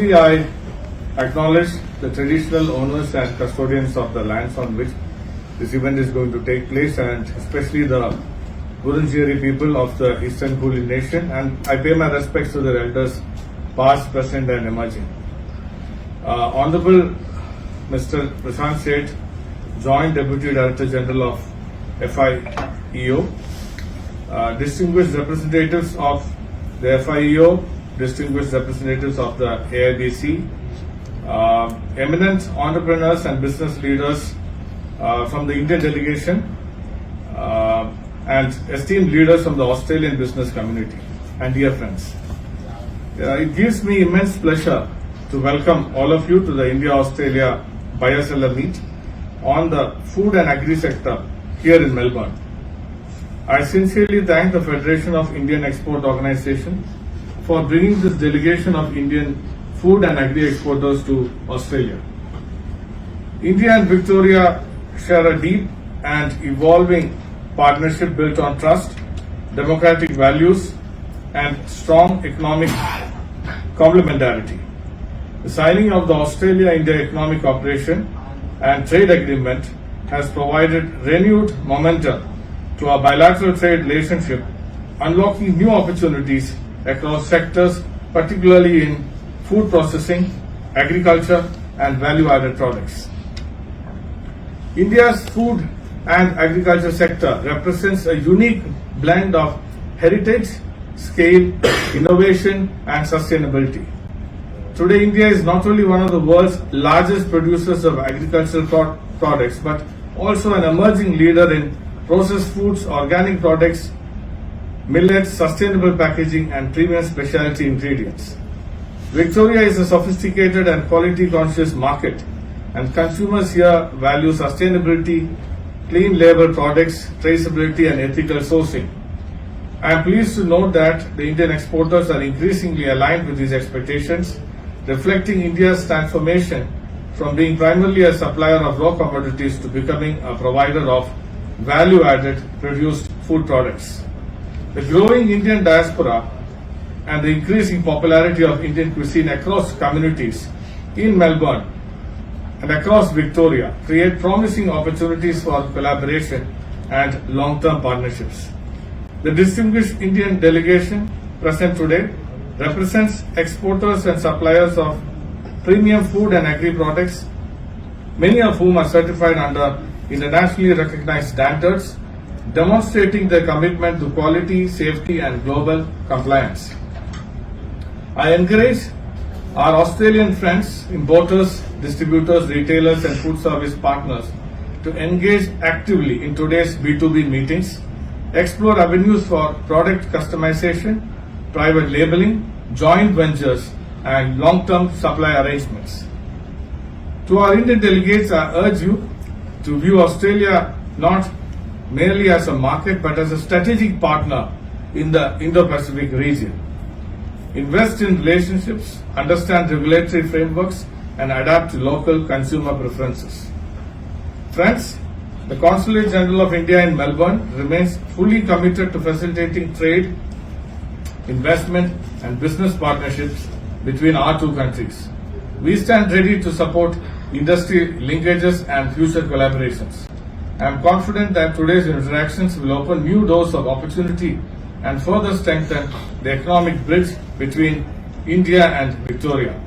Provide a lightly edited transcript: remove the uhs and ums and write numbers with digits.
Firstly, I acknowledge the traditional owners and custodians of the lands on which this event is going to take place, and especially the Burunjeri people of the Eastern Kulin Nation, and I pay my respects to their elders, past, present and emerging. Honorable Mr. Prashant Seth, Joint Deputy Director General of FIEO, distinguished representatives of the FIEO, distinguished representatives of the AIBC, eminent entrepreneurs and business leaders from the Indian delegation, and esteemed leaders from the Australian business community, and dear friends. It gives me immense pleasure to welcome all of you to the India-Australia BuyerSeller meet on the food and agri sector here in Melbourne. I sincerely thank the Federation of Indian Export Organization for bringing this delegation of Indian food and agri exporters to Australia. India and Victoria share a deep and evolving partnership built on trust, democratic values, and strong economic complementarity. The signing of the Australia-India Economic Cooperation and Trade Agreement has provided renewed momentum to our bilateral trade relationship, unlocking new opportunities across sectors, particularly in food processing, agriculture, and value-added products. India's food and agriculture sector represents a unique blend of heritage, scale, innovation, and sustainability. Today, India is not only one of the world's largest producers of agricultural products, but also an emerging leader in processed foods, organic products, millets, sustainable packaging, and premium specialty ingredients. Victoria is a sophisticated and quality-conscious market, and consumers here value sustainability, clean label products, traceability, and ethical sourcing. I am pleased to note that the Indian exporters are increasingly aligned with these expectations, reflecting India's transformation from being primarily a supplier of raw commodities to becoming a provider of value-added produced food products. The growing Indian diaspora and the increasing popularity of Indian cuisine across communities in Melbourne and across Victoria create promising opportunities for collaboration and long-term partnerships. The distinguished Indian delegation present today represents exporters and suppliers of premium food and agri products, many of whom are certified under internationally recognized standards, demonstrating their commitment to quality, safety, and global compliance. I encourage our Australian friends, importers, distributors, retailers, and food service partners to engage actively in today's B2B meetings, explore avenues for product customization, private labeling, joint ventures, and long-term supply arrangements. To our Indian delegates, I urge you to view Australia not merely as a market but as a strategic partner in the Indo-Pacific region. Invest in relationships, understand regulatory frameworks, and adapt to local consumer preferences. Friends, the Consulate General of India in Melbourne remains fully committed to facilitating trade, investment, and business partnerships between our two countries. We stand ready to support industry linkages and future collaborations. I am confident that today's interactions will open new doors of opportunity and further strengthen the economic bridge between India and Victoria.